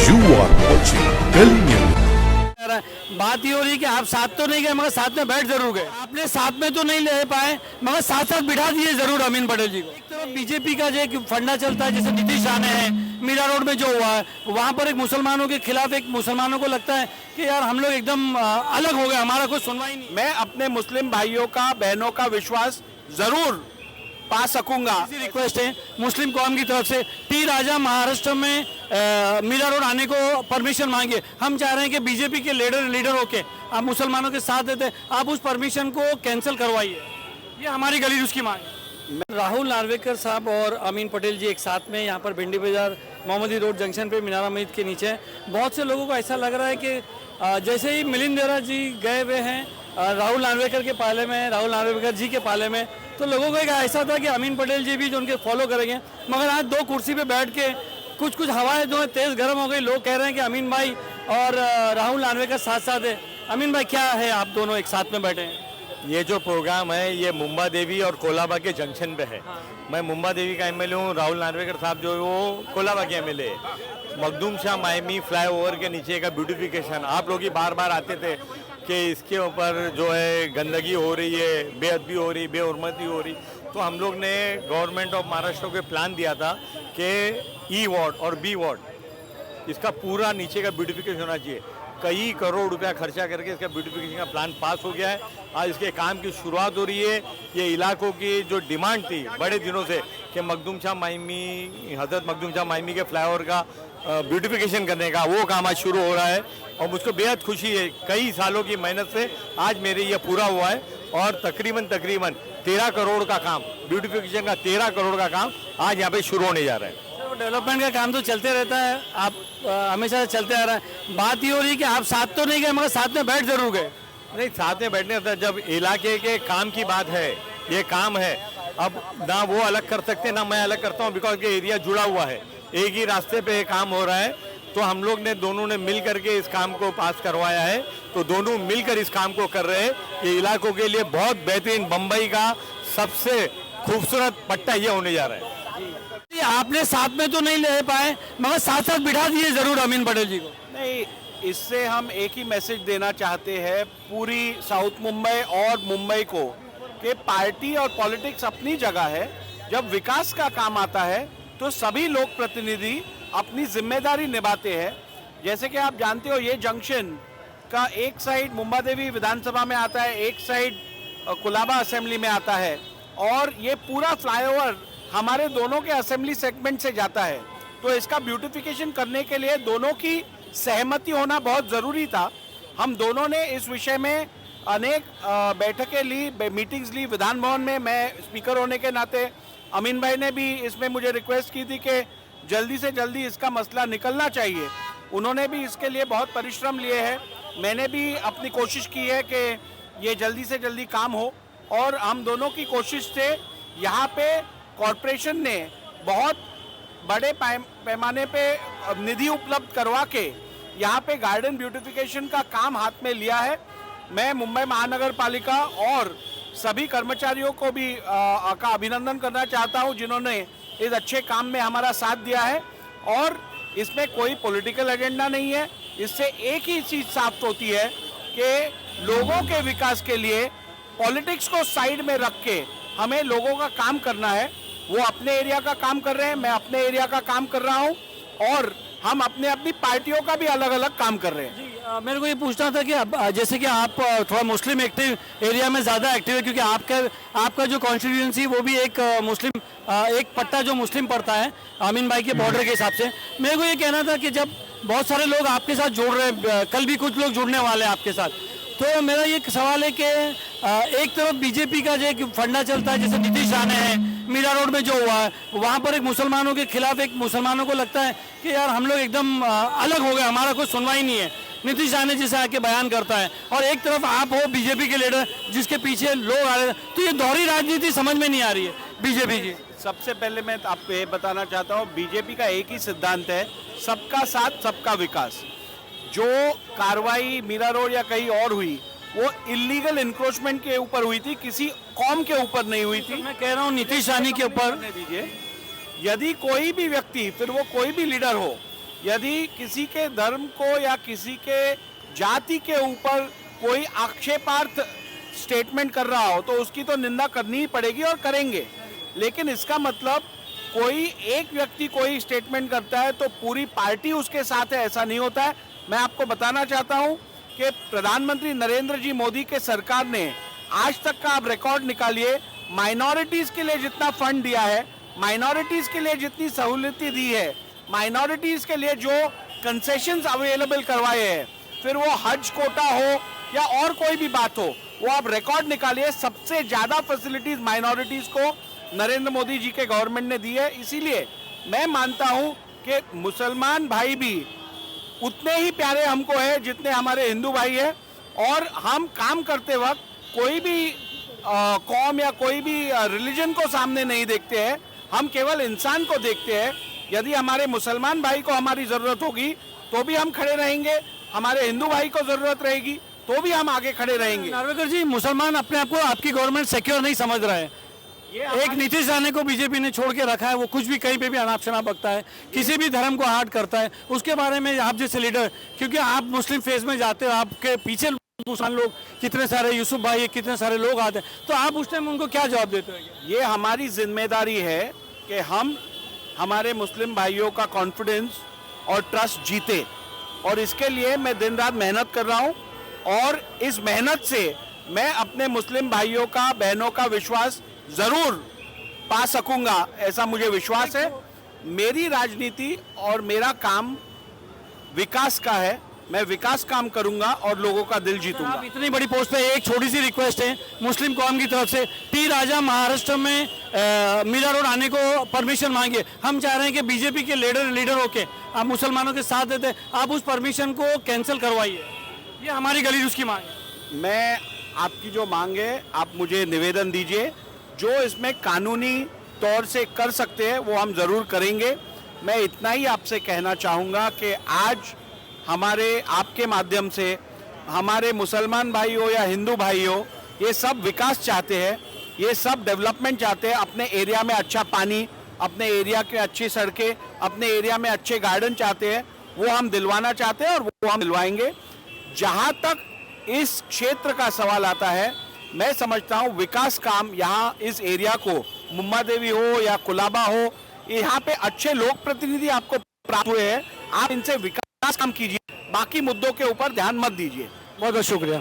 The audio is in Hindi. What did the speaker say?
You are watching Delhi News. बात ये हो रही है कि आप साथ तो नहीं गए मगर साथ में बैठ जरूर गए। आपने साथ में तो नहीं ले पाए मगर साथ साथ बिठा दिए जरूर अमीन पटेल जी को। एक तरफ बीजेपी का जो एक फंडा चलता है, जैसे नीतीश आने हैं, मीरा रोड में जो हुआ है वहाँ पर एक मुसलमानों के खिलाफ, एक मुसलमानों को लगता है कि यार हम लोग एकदम अलग हो गए, हमारा कोई सुनवाई नहीं। मैं अपने मुस्लिम भाइयों का, बहनों का विश्वास जरूर पा सकूंगा। रिक्वेस्ट है मुस्लिम कौम की तरफ से, टी राजा महाराष्ट्र में मीरा रोड आने को परमिशन मांगिए। हम चाह रहे हैं कि बीजेपी के लीडर होके आप मुसलमानों के साथ देते, आप उस परमिशन को कैंसिल करवाइए, ये हमारी गली उसकी मांग है। राहुल नार्वेकर साहब और अमीन पटेल जी एक साथ में यहाँ पर भिंडी बाजार मोहम्मदी रोड जंक्शन पे मीनारा मस्जिद के नीचे। बहुत से लोगों को ऐसा लग रहा है कि जैसे ही मिलिंद देवरा जी गए हुए हैं राहुल नार्वेकर के पाले में, राहुल नार्वेकर जी के पाले में, तो लोगों को एक ऐसा था कि अमीन पटेल जी भी जो उनके फॉलो करेंगे, मगर आज दो कुर्सी पे बैठ के कुछ हवाएं जो है तेज़ गर्म हो गई। लोग कह रहे हैं कि अमीन भाई और राहुल नार्वेकर साथ साथ है। अमीन भाई क्या है, आप दोनों एक साथ में बैठे हैं? ये जो प्रोग्राम है ये मुंबा देवी और कोलाबा के जंक्शन पे है। मैं मुंबा देवी का एमएलए हूँ, राहुल नार्वेकर साहब जो है वो कोलाबा के एमएलए है। मखदूम शाह मायमी फ्लाईओवर के नीचे का ब्यूटिफिकेशन, आप लोग ही बार बार आते थे कि इसके ऊपर जो है गंदगी हो रही है, बेअदबी हो रही, बेहुरमती हो रही, तो हम लोग ने गवर्नमेंट ऑफ महाराष्ट्र को प्लान दिया था कि ई वार्ड और बी वार्ड इसका पूरा नीचे का ब्यूटिफिकेशन होना चाहिए। कई करोड़ रुपया खर्चा करके इसका ब्यूटिफिकेशन का प्लान पास हो गया है। आज इसके काम की शुरुआत हो रही है। ये इलाकों की जो डिमांड थी बड़े दिनों से कि मखदूम शाह मायमी, हजरत मखदूम शाह मायमी के फ्लाईओवर का ब्यूटिफिकेशन करने का, वो काम आज शुरू हो रहा है और मुझको बेहद खुशी है। कई सालों की मेहनत से आज मेरे ये पूरा हुआ है और तकरीबन 13 करोड़ का काम, ब्यूटिफिकेशन का 13 करोड़ का काम आज यहाँ पे शुरू होने जा रहा है। डेवलपमेंट का काम तो चलते रहता है, आप हमेशा चलते आ रहा है। बात ये हो रही है कि आप साथ तो नहीं गए मगर साथ में बैठ जरूर गए। नहीं, साथ में बैठने का जब इलाके के काम की बात है, ये काम है, अब ना वो अलग कर सकते ना मैं अलग करता हूँ, बिकॉज ये एरिया जुड़ा हुआ है, एक ही रास्ते पे काम हो रहा है। तो हम लोग ने दोनों ने मिल करके इस काम को पास करवाया है, तो दोनों मिलकर इस काम को कर रहे हैं। ये इलाकों के लिए बहुत बेहतरीन, बम्बई का सबसे खूबसूरत पट्टा ये होने जा रहा है। आपने साथ में तो नहीं ले पाए मगर साथ साथ बिठा दिए जरूर अमीन पटेल जी को। नहीं, इससे हम एक ही मैसेज देना चाहते हैं पूरी साउथ मुंबई और मुंबई को कि पार्टी और पॉलिटिक्स अपनी जगह है। जब विकास का काम आता है तो सभी लोक प्रतिनिधि अपनी जिम्मेदारी निभाते हैं। जैसे कि आप जानते हो, ये जंक्शन का एक साइड मुंबा देवी विधानसभा में आता है, एक साइड कोलाबा असेंबली में आता है और ये पूरा फ्लाईओवर हमारे दोनों के असेंबली सेगमेंट से जाता है। तो इसका ब्यूटिफिकेशन करने के लिए दोनों की सहमति होना बहुत ज़रूरी था। हम दोनों ने इस विषय में अनेक बैठकें ली, मीटिंग्स ली विधान भवन में। मैं स्पीकर होने के नाते, अमीन भाई ने भी इसमें मुझे रिक्वेस्ट की थी कि जल्दी से जल्दी इसका मसला निकलना चाहिए। उन्होंने भी इसके लिए बहुत परिश्रम लिए हैं, मैंने भी अपनी कोशिश की है कि ये जल्दी से जल्दी काम हो। और हम दोनों की कोशिश से यहाँ पे कॉरपोरेशन ने बहुत बड़े पैमाने पे निधि उपलब्ध करवा के यहाँ पे गार्डन ब्यूटिफिकेशन का काम हाथ में लिया है। मैं मुंबई महानगर पालिका और सभी कर्मचारियों को भी का अभिनंदन करना चाहता हूँ जिन्होंने इस अच्छे काम में हमारा साथ दिया है। और इसमें कोई पॉलिटिकल एजेंडा नहीं है। इससे एक ही चीज़ साफ होती है कि लोगों के विकास के लिए पॉलिटिक्स को साइड में रख के हमें लोगों का काम करना है। वो अपने एरिया का काम कर रहे हैं, मैं अपने एरिया का काम कर रहा हूँ और हम अपने अपनी पार्टियों का भी अलग अलग काम कर रहे हैं। जी, मेरे को ये पूछना था कि जैसे कि आप थोड़ा मुस्लिम एक्टिव एरिया में ज़्यादा एक्टिव है, क्योंकि आपका जो कॉन्स्टिट्यूंसी वो भी एक मुस्लिम एक पट्टा जो मुस्लिम पड़ता है अमीन भाई के बॉर्डर के हिसाब से। मेरे को ये कहना था कि जब बहुत सारे लोग आपके साथ जुड़ रहे हैं, कल भी कुछ लोग जुड़ने वाले हैं आपके साथ, तो मेरा ये सवाल है कि एक तरफ बीजेपी का जो एक फंडा चलता है, जैसे नीतीश आने हैं, मीरा रोड में जो हुआ है वहाँ पर एक मुसलमानों के खिलाफ, एक मुसलमानों को लगता है कि यार हम लोग एकदम अलग हो गए, हमारा कोई सुनवाई नहीं है, नीतीश आने जैसे आके बयान करता है, और एक तरफ आप हो बीजेपी के लीडर जिसके पीछे लोग आ रहे हैं। तो ये दोहरी राजनीति समझ में नहीं आ रही है बीजेपी की। सबसे पहले मैं आपको ये बताना चाहता हूँ, बीजेपी का एक ही सिद्धांत है, सबका साथ सबका विकास। जो कार्रवाई मीरा रोड या कहीं और हुई वो इलीगल इंक्रोचमेंट के ऊपर हुई थी, किसी कौम के ऊपर नहीं हुई थी। मैं कह रहा हूँ नीतीश आने के ऊपर दीजिए, यदि कोई भी व्यक्ति, फिर वो कोई भी लीडर हो, यदि किसी के धर्म को या किसी के जाति के ऊपर कोई आक्षेपार्थ स्टेटमेंट कर रहा हो तो उसकी तो निंदा करनी ही पड़ेगी और करेंगे, लेकिन इसका मतलब कोई एक व्यक्ति कोई स्टेटमेंट करता है तो पूरी पार्टी उसके साथ है, ऐसा नहीं होता है। मैं आपको बताना चाहता हूं कि प्रधानमंत्री नरेंद्र जी मोदी के सरकार ने आज तक का आप रिकॉर्ड निकालिए, माइनॉरिटीज के लिए जितना फंड दिया है, माइनॉरिटीज के लिए जितनी सहूलियतें दी है, माइनॉरिटीज के लिए जो कंसेशंस अवेलेबल करवाए हैं, फिर वो हज कोटा हो या और कोई भी बात हो, वो आप रिकॉर्ड निकालिए, सबसे ज्यादा फैसिलिटीज माइनॉरिटीज को नरेंद्र मोदी जी के गवर्नमेंट ने दी है। इसीलिए मैं मानता हूं कि मुसलमान भाई भी उतने ही प्यारे हमको है जितने हमारे हिंदू भाई है, और हम काम करते वक्त कोई भी कौम या कोई भी रिलीजन को सामने नहीं देखते हैं, हम केवल इंसान को देखते हैं। यदि हमारे मुसलमान भाई को हमारी जरूरत होगी तो भी हम खड़े रहेंगे, हमारे हिंदू भाई को जरूरत रहेगी तो भी हम आगे खड़े रहेंगे। नार्वेकर जी, मुसलमान अपने आप को आपकी गवर्नमेंट सिक्योर नहीं समझ रहा है। एक नीतीश राणे को बीजेपी ने छोड़ के रखा है, वो कुछ भी कहीं पे भी अनाप शनाप बकता है, किसी भी धर्म को हार्ट करता है। उसके बारे में आप जैसे लीडर, क्योंकि आप मुस्लिम फेज में जाते हो, आपके पीछे मुसलमान लोग कितने सारे, यूसुफ भाई कितने सारे लोग आते हैं, तो आप उस टाइम उनको क्या जवाब देते हो? ये हमारी जिम्मेदारी है कि हम हमारे मुस्लिम भाइयों का कॉन्फिडेंस और ट्रस्ट जीते, और इसके लिए मैं दिन रात मेहनत कर रहा हूं, और इस मेहनत से मैं अपने मुस्लिम भाइयों का, बहनों का विश्वास जरूर पा सकूंगा, ऐसा मुझे विश्वास है। मेरी राजनीति और मेरा काम विकास का है, मैं विकास काम करूंगा और लोगों का दिल जीतूंगा। आप इतनी बड़ी पोस्ट पे, एक छोटी सी रिक्वेस्ट है मुस्लिम कौम की तरफ से, टी राजा महाराष्ट्र में मीरा रोड आने को परमिशन मांगिए। हम चाह रहे हैं कि बीजेपी के लीडर होके आप मुसलमानों के साथ देते, आप उस परमिशन को कैंसिल करवाइए, ये हमारी गली उसकी मांग है। मैं आपकी जो मांग है, आप मुझे निवेदन दीजिए, जो इसमें कानूनी तौर से कर सकते हैं वो हम जरूर करेंगे। मैं इतना ही आपसे कहना चाहूँगा कि आज हमारे आपके माध्यम से हमारे मुसलमान भाई हो या हिंदू भाई हो, ये सब विकास चाहते हैं, ये सब डेवलपमेंट चाहते हैं। अपने एरिया में अच्छा पानी, अपने एरिया के अच्छी सड़कें, अपने एरिया में अच्छे गार्डन चाहते हैं, वो हम दिलवाना चाहते हैं और वो हम दिलवाएंगे। जहाँ तक इस क्षेत्र का सवाल आता है, मैं समझता हूँ विकास काम यहाँ इस एरिया को, मुम्बा देवी हो या कुलाबा हो, यहाँ पे अच्छे लोक प्रतिनिधि आपको प्राप्त हुए हैं, आप इनसे विकास काम कीजिए, बाकी मुद्दों के ऊपर ध्यान मत दीजिए। बहुत बहुत शुक्रिया।